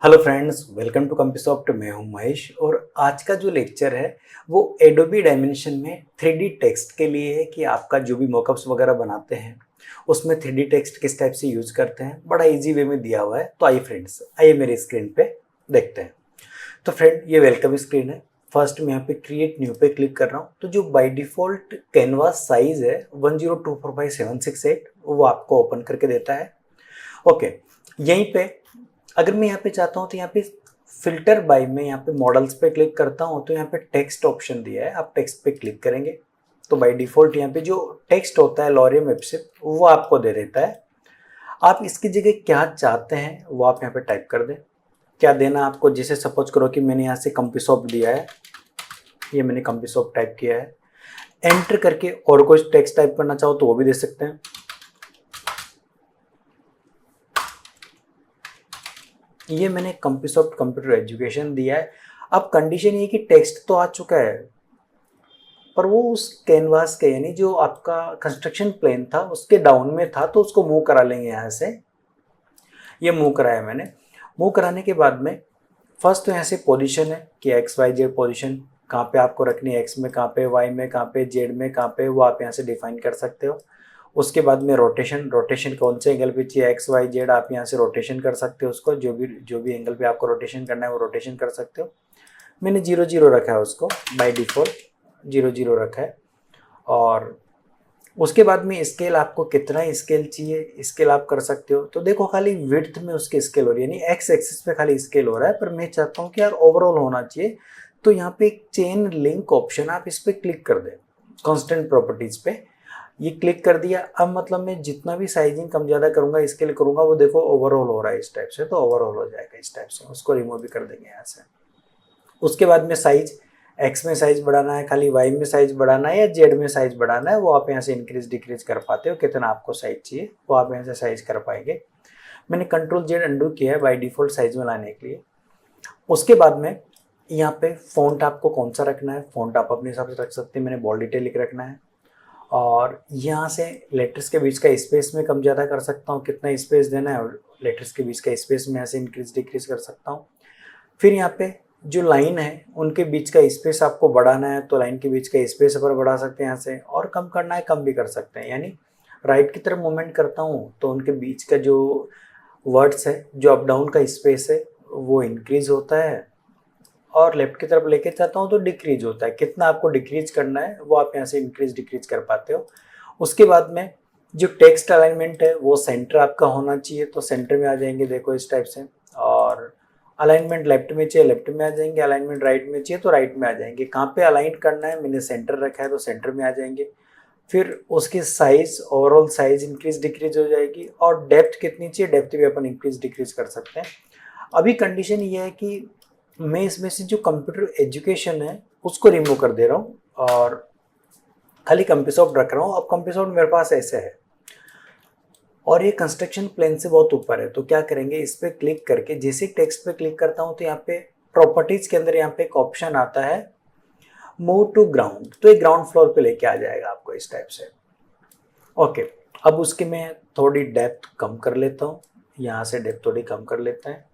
Hello friends, welcome to Compisoft. मैं हूं महेश और आज का जो लेक्चर है वो एडोबी डायमेंशन में 3D टेक्स्ट के लिए है कि आपका जो भी मॉकअप्स वगैरह बनाते हैं उसमें 3D टेक्स्ट किस टाइप से यूज करते हैं। बड़ा इजी वे में दिया हुआ है। तो आइए फ्रेंड्स, आइए मेरे स्क्रीन पे देखते हैं। तो फ्रेंड, ये वेलकम स्क्रीन है। फर्स्ट मैं यहाँ पे क्रिएट न्यू पे क्लिक कर रहा हूँ। तो जो बाय डिफॉल्ट कैनवास साइज है 1024x768 वो आपको ओपन करके देता है। ओके, यहीं पे अगर मैं यहाँ पे चाहता हूँ तो यहाँ पे फिल्टर बाय में यहाँ पे मॉडल्स पे क्लिक करता हूँ तो यहाँ पे टेक्स्ट ऑप्शन दिया है। आप टेक्स्ट पे क्लिक करेंगे तो बाय डिफॉल्ट यहाँ पे जो टेक्स्ट होता है लॉरियम एप्सिप वो आपको दे देता है। आप इसकी जगह क्या चाहते हैं वो आप यहाँ पे टाइप कर दें। क्या देना आपको, जैसे सपोज करो कि मैंने यहाँ से कंपीसॉफ्ट दिया है, ये मैंने कंपीसॉफ्ट टाइप किया है। एंटर करके और कुछ टेक्स्ट टाइप करना चाहो तो वो भी दे सकते हैं। ये मैंने कंपीसॉफ्ट कंप्यूटर एजुकेशन दिया है। अब कंडीशन ये कि टेक्स्ट तो आ चुका है पर वो उस कैनवास के यानी जो आपका कंस्ट्रक्शन प्लेन था उसके डाउन में था, तो उसको मूव करा लेंगे यहाँ से। ये मूव कराया मैंने। मूव कराने के बाद में फर्स्ट तो यहाँ से पोजीशन है कि एक्स वाई जेड पोजीशन कहाँ पे आपको रखनी है, एक्स में कहाँ पे, वाई में कहाँ पे, जेड में कहाँ पे, वो आप यहाँ से डिफाइन कर सकते हो। उसके बाद में रोटेशन, रोटेशन कौन से एंगल पे चाहिए, एक्स वाई जेड, आप यहाँ से रोटेशन कर सकते हो उसको। जो भी एंगल पे आपको रोटेशन करना है वो रोटेशन कर सकते हो। मैंने 0 0 रखा है उसको, बाय डिफॉल्ट 0 0 रखा है। और उसके बाद में स्केल, आपको कितना स्केल चाहिए स्केल आप कर सकते हो। तो देखो खाली विड्थ में उसकी स्केल हो रही है, यानी एक्स एक्सिस पे खाली स्केल हो रहा है, पर मैं चाहता हूँ कि यार ओवरऑल होना चाहिए। तो यहाँ पे एक चेन लिंक ऑप्शन, आप इस पर क्लिक कर दें कांस्टेंट प्रॉपर्टीज पे। ये क्लिक कर दिया। अब मतलब मैं जितना भी साइजिंग कम ज़्यादा करूँगा, स्केल करूँगा, वो देखो ओवरऑल हो रहा है इस टाइप से। तो ओवरऑल हो जाएगा इस टाइप से। उसको रिमूव भी कर देंगे यहाँ से। उसके बाद में साइज, एक्स में साइज बढ़ाना है, खाली वाई में साइज बढ़ाना है या जेड में साइज बढ़ाना है, वो आप यहाँ से इंक्रीज डिक्रीज कर पाते हो। कितना आपको साइज चाहिए वो आप यहाँ से साइज कर पाएंगे। मैंने कंट्रोल जेड अंडू किया है बाय डिफॉल्ट साइज में लाने के लिए। उसके बाद में यहाँ पे फ़ॉन्ट आपको कौन सा रखना है, फ़ॉन्ट आप अपने हिसाब से रख सकते हैं। मैंने बोल्ड इटैलिक रखना है। और यहाँ से लेटर्स के बीच का स्पेस में कम ज़्यादा कर सकता हूँ, कितना स्पेस देना है, और लेटर्स के बीच का स्पेस में ऐसे इंक्रीज डिक्रीज कर सकता हूँ। फिर यहाँ पे जो लाइन है उनके बीच का स्पेस आपको बढ़ाना है तो लाइन के बीच का स्पेस पर बढ़ा सकते हैं यहाँ से, और कम करना है कम भी कर सकते हैं। यानी राइट की तरफ मूवमेंट करता हूँ तो उनके बीच का जो वर्ड्स है, जो अप डाउन का स्पेस है, वो इंक्रीज होता है, और लेफ्ट की तरफ लेके जाता हूँ तो डिक्रीज होता है। कितना आपको डिक्रीज करना है वो आप यहाँ से इंक्रीज डिक्रीज कर पाते हो। उसके बाद में जो टेक्स्ट अलाइनमेंट है वो सेंटर आपका होना चाहिए, तो सेंटर में आ जाएंगे देखो इस टाइप से। और अलाइनमेंट लेफ्ट में चाहिए लेफ्ट में आ जाएंगे, अलाइनमेंट राइट में चाहिए तो राइट में आ जाएंगे। कहाँ पे अलाइन करना है, मैंने सेंटर रखा है तो सेंटर में आ जाएंगे। फिर उसकी size, overall size increase decrease हो जाएगी। और डेप्थ कितनी चाहिए, डेप्थ भी अपन इंक्रीज डिक्रीज कर सकते हैं। अभी कंडीशन ये है कि मैं इसमें से जो कंप्यूटर एजुकेशन है उसको रिमूव कर दे रहा हूँ और खाली कंपीसॉफ्ट रख रहा हूँ। अब कंपीसॉफ्ट मेरे पास ऐसे है और ये कंस्ट्रक्शन प्लेन से बहुत ऊपर है। तो क्या करेंगे, इस पर क्लिक करके जैसे टेक्स्ट पे क्लिक करता हूँ तो यहाँ पे प्रॉपर्टीज के अंदर यहाँ पे एक ऑप्शन आता है मूव टू ग्राउंड। तो ये ग्राउंड फ्लोर पे लेके आ जाएगा आपको इस टाइप से। ओके, अब उसकी मैं थोड़ी डेप्थ कम कर लेता हूँ। यहाँ से डेप्थ थोड़ी कम कर लेते हैं।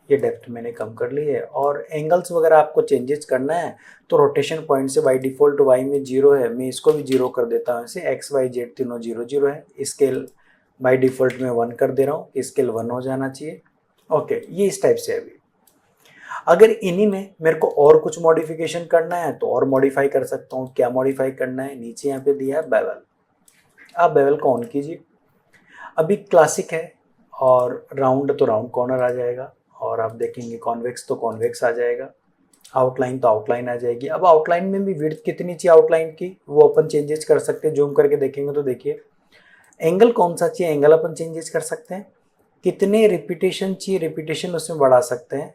ये डेप्थ मैंने कम कर ली है। और एंगल्स वगैरह आपको चेंजेस करना है तो रोटेशन पॉइंट से बाय डिफॉल्ट वाई में 0 है, मैं इसको भी 0 कर देता हूँ। ऐसे एक्स वाई जेड तीनों 0 0 है। स्केल बाय डिफॉल्ट में 1 कर दे रहा हूँ, स्केल 1 हो जाना चाहिए। ओके, ये इस टाइप से। अभी अगर इन्हीं में मेरे को और कुछ मॉडिफिकेशन करना है तो और मॉडिफाई कर सकता हूँ। क्या मॉडिफाई करना है, नीचे यहाँ पे दिया है बेवल। आप बेवल को ऑन कीजिए। अभी क्लासिक है और राउंड तो राउंड कॉर्नर आ जाएगा, और आप देखेंगे कॉन्वेक्स तो कॉन्वेक्स आ जाएगा, आउटलाइन तो आउटलाइन आ जाएगी। अब आउटलाइन में भी विड्थ कितनी चाहिए आउटलाइन की वो अपन चेंजेस कर सकते हैं। जूम करके देखेंगे तो देखिए एंगल कौन सा चाहिए, एंगल अपन चेंजेस कर सकते हैं। कितने रिपीटेशन चाहिए, रिपीटेशन उसमें बढ़ा सकते हैं।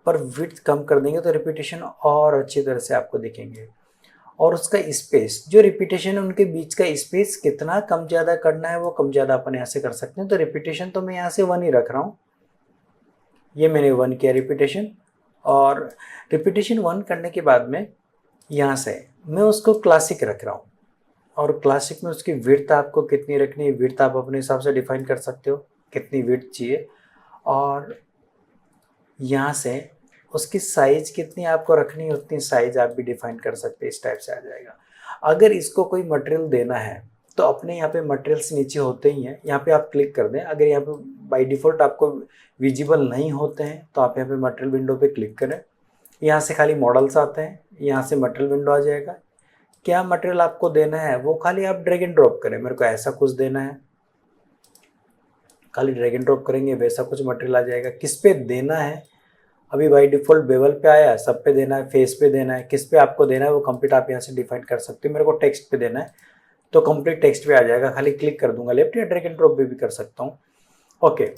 पर विड्थ कम कर देंगे तो रिपीटेशन और अच्छी तरह से आपको दिखेंगे। और उसका स्पेस, जो रिपीटेशन है उनके बीच का स्पेस कितना कम ज़्यादा करना है वो कम ज़्यादा अपन यहाँ से कर सकते हैं। तो रिपीटेशन तो मैं यहाँ से 1 ही रख रहा हूँ। ये मैंने 1 किया रिपीटेशन। और रिपीटेशन 1 करने के बाद में यहाँ से मैं उसको क्लासिक रख रहा हूँ। और क्लासिक में उसकी विड्थ आपको कितनी रखनी है, विड्थ आप अपने हिसाब से डिफाइन कर सकते हो कितनी विड्थ चाहिए। और यहाँ से उसकी साइज कितनी आपको रखनी है उतनी साइज आप भी डिफाइन कर सकते हैं, इस टाइप से आ जाएगा। अगर इसको कोई मटेरियल देना है तो अपने यहाँ पे मटेरियल्स नीचे होते ही हैं, यहाँ पे आप क्लिक कर दें। अगर यहाँ पे बाय डिफ़ॉल्ट आपको विजिबल नहीं होते हैं तो आप यहाँ पे मटेरियल विंडो पे क्लिक करें, यहाँ से खाली मॉडल्स आते हैं, यहाँ से मटेरियल विंडो आ जाएगा। क्या मटेरियल आपको देना है वो खाली आप ड्रैग एंड ड्रॉप करें, मेरे को ऐसा कुछ देना है, खाली ड्रैग एंड ड्रॉप करेंगे वैसा कुछ मटेरियल आ जाएगा। किस पे देना है, अभी बाई डिफ़ॉल्ट बेवल पे आया, सब पे देना है, फेस पे देना है, किस पे आपको देना है वो कंप्लीट आप यहाँ से डिफाइन कर सकते हो। मेरे को टेक्स्ट पे देना है तो कंप्लीट टेक्स्ट पे आ जाएगा, खाली क्लिक कर दूंगा लेफ्ट, या ड्रैग एंड ड्रॉप भी कर सकता हूँ। ओके,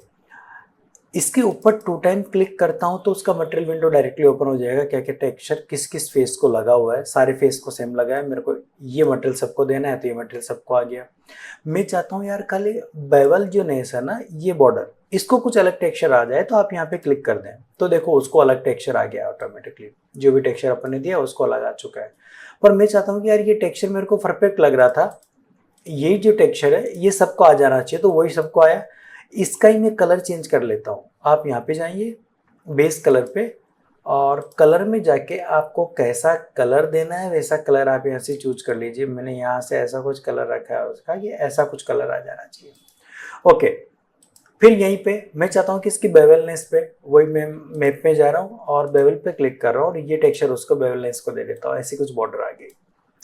इसके ऊपर 2 टाइम क्लिक करता हूँ तो उसका मटेरियल विंडो डायरेक्टली ओपन हो जाएगा। क्या क्या टेक्सचर किस किस फेस को लगा हुआ है, सारे फेस को सेम लगा है, मेरे को ये मटेरियल सबको देना है तो ये मटेरियल सबको आ गया। मैं चाहता हूँ यार खाली बेवल जो नेस है ना, ये बॉर्डर, इसको कुछ अलग टेक्सचर आ जाए तो आप यहाँ पे क्लिक कर दें तो देखो उसको अलग टेक्सचर आ गया ऑटोमेटिकली, जो भी टेक्सचर अपन ने दिया उसको अलग आ चुका है। पर मैं चाहता हूँ कि यार ये टेक्सचर मेरे को परफेक्ट लग रहा था, यही जो टेक्सचर है ये सबको आ जाना चाहिए, तो वही सबको आया। इसका ही मैं कलर चेंज कर लेता हूँ। आप यहाँ पे जाइए बेस कलर पे, और कलर में जाके आपको कैसा कलर देना है वैसा कलर आप यहाँ से चूज कर लीजिए। मैंने यहाँ से ऐसा कुछ कलर रखा है उसका, ये ऐसा कुछ कलर आ जाना चाहिए। ओके, फिर यहीं पे मैं चाहता हूँ कि इसकी बेवलनेस पे, वही मैं मैप में जा रहा हूँ और बेवल पे क्लिक कर रहा हूँ और ये टेक्सचर उसको बेवलनेस को दे देता हूँ, ऐसी कुछ बॉर्डर आ गई।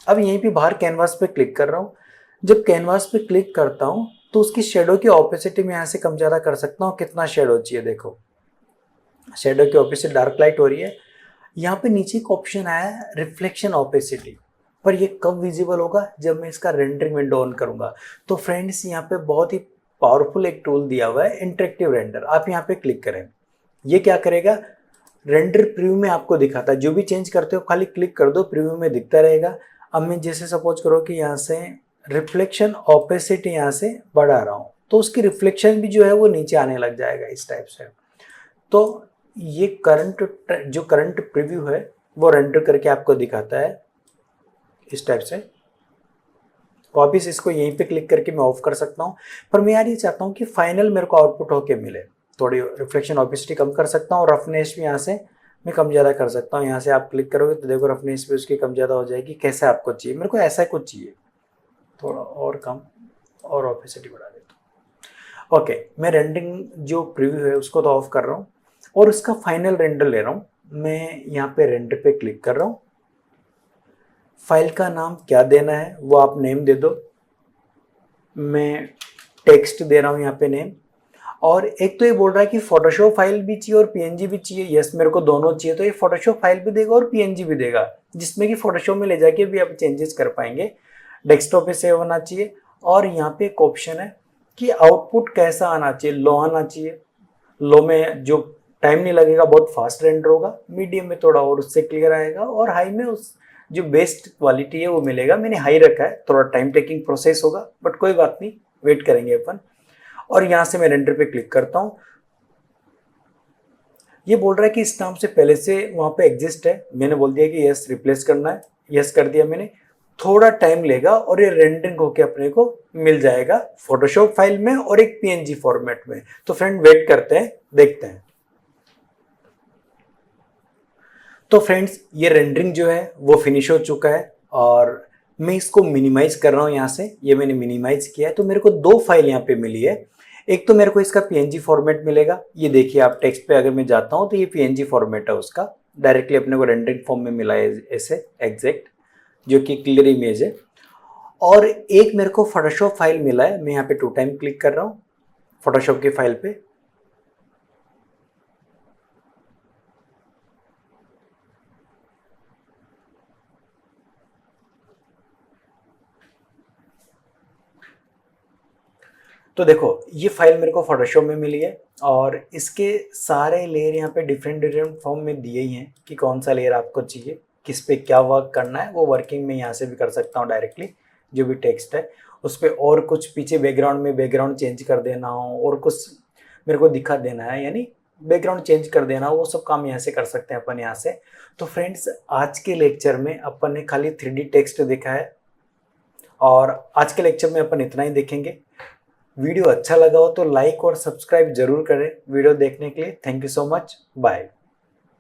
अब यहीं पे बाहर कैनवास पे क्लिक कर रहा हूँ। जब कैनवास पे क्लिक करता हूँ तो उसकी शेडो की ऑपेसिटी में यहाँ से कम ज़्यादा कर सकता हूँ। कितना शेडो चाहिए, देखो शेडो की ऑपेसिटी डार्क लाइट हो रही है। यहाँ पे नीचे एक ऑप्शन आया है रिफ्लेक्शन ऑपेसिटी, पर ये कब विजिबल होगा, जब मैं इसका रेंडरिंग विंडो ऑन करूंगा। तो फ्रेंड्स यहाँ पे बहुत ही पावरफुल एक टूल दिया हुआ है इंटरेक्टिव रेंडर, आप यहाँ पे क्लिक करें। ये क्या करेगा, रेंडर प्रीव्यू में आपको दिखाता है, जो भी चेंज करते हो खाली क्लिक कर दो, प्रीव्यू में दिखता रहेगा। अब मैं जैसे सपोज करो कि यहाँ से रिफ्लेक्शन ऑपेसिटी यहाँ से बढ़ा रहा हूँ तो उसकी रिफ्लेक्शन भी जो है वो नीचे आने लग जाएगा इस टाइप से। तो ये जो करंट प्रीव्यू है वो रेंडर करके आपको दिखाता है इस टाइप से। वापिस इसको यहीं पे क्लिक करके मैं ऑफ कर सकता हूँ। पर मैं यार ये चाहता हूँ कि फाइनल मेरे को आउटपुट होके मिले, थोड़ी रिफ्लेक्शन ऑपेसिटी कम कर सकता हूँ, रफनेस भी यहाँ से मैं कम ज़्यादा कर सकता हूँ। यहाँ से आप क्लिक करोगे तो देखो रफनेस भी उसकी कम ज़्यादा हो जाएगी। कैसे आपको चाहिए, मेरे को ऐसा कुछ चाहिए, थोड़ा और कम और ऑपेसिटी बढ़ा देता हूँ। ओके, मैं रेंडरिंग जो प्रीव्यू है उसको तो ऑफ कर रहा हूँ और उसका फाइनल रेंडर ले रहा हूँ। मैं यहाँ पे रेंडर पे क्लिक कर रहा हूँ। फाइल का नाम क्या देना है वो आप नेम दे दो, मैं टेक्स्ट दे रहा हूँ यहाँ पे नेम। और एक तो ये बोल रहा है कि फोटोशॉप फाइल भी चाहिए और पीएनजी भी चाहिए। यस, मेरे को दोनों चाहिए, तो ये फोटोशॉप फाइल भी देगा और पीएनजी भी देगा, जिसमें कि फोटोशॉप में ले जाके भी आप चेंजेस कर पाएंगे। डेस्कटॉप पे सेव होना चाहिए। और यहाँ पे एक ऑप्शन है कि आउटपुट कैसा आना चाहिए, लो आना चाहिए। लो में जो टाइम नहीं लगेगा, बहुत फास्ट रेंडर होगा, मीडियम में थोड़ा और उससे क्लियर आएगा, और हाई में उस जो बेस्ट क्वालिटी है वो मिलेगा। मैंने हाई रखा है, थोड़ा टाइम टेकिंग प्रोसेस होगा बट कोई बात नहीं, वेट करेंगे अपन। और यहाँ से मैं रेंडर पे क्लिक करता हूँ। ये बोल रहा है कि इस नाम से पहले से वहाँ पे एग्जिस्ट है, मैंने बोल दिया कि यस रिप्लेस करना है, यस कर दिया मैंने। थोड़ा टाइम लेगा और ये रेंडरिंग होके अपने को मिल जाएगा फोटोशॉप फाइल में और एक पीएनजी फॉर्मेट में। तो फ्रेंड वेट करते हैं, देखते हैं। तो फ्रेंड्स ये रेंडरिंग जो है वो फिनिश हो चुका है और मैं इसको मिनिमाइज कर रहा हूँ यहाँ से। ये मैंने मिनिमाइज किया है तो मेरे को 2 फाइल यहाँ पे मिली है। एक तो मेरे को इसका पीएनजी फॉर्मेट मिलेगा, ये देखिए आप टेक्स्ट पे अगर मैं जाता हूँ तो ये पीएनजी फॉर्मेट है उसका, डायरेक्टली अपने को रेंडरिंग फॉर्म में मिला है ऐसे एग्जैक्ट, जो कि क्लियर इमेज है। और एक मेरे को फोटोशॉप फाइल मिला है, मैं यहाँ पे 2 टाइम क्लिक कर रहा हूँ फोटोशॉप की फाइल पे। तो देखो ये फाइल मेरे को फोटोशॉप में मिली है और इसके सारे लेयर यहाँ पे डिफरेंट डिफरेंट फॉर्म में दिए ही हैं कि कौन सा लेयर आपको चाहिए, किस पे क्या वर्क करना है। वो वर्किंग में यहाँ से भी कर सकता हूँ डायरेक्टली, जो भी टेक्स्ट है उस पर और कुछ पीछे बैकग्राउंड में बैकग्राउंड चेंज कर देना हो और कुछ मेरे को दिखा देना है, यानी बैकग्राउंड चेंज कर देना, वो सब काम यहाँ से कर सकते हैं अपन यहाँ से। तो फ्रेंड्स आज के लेक्चर में अपन ने खाली 3D टेक्स्ट देखा है और आज के लेक्चर में अपन इतना ही देखेंगे। वीडियो अच्छा लगा हो तो लाइक और सब्सक्राइब जरूर करें। वीडियो देखने के लिए thank you so much, bye.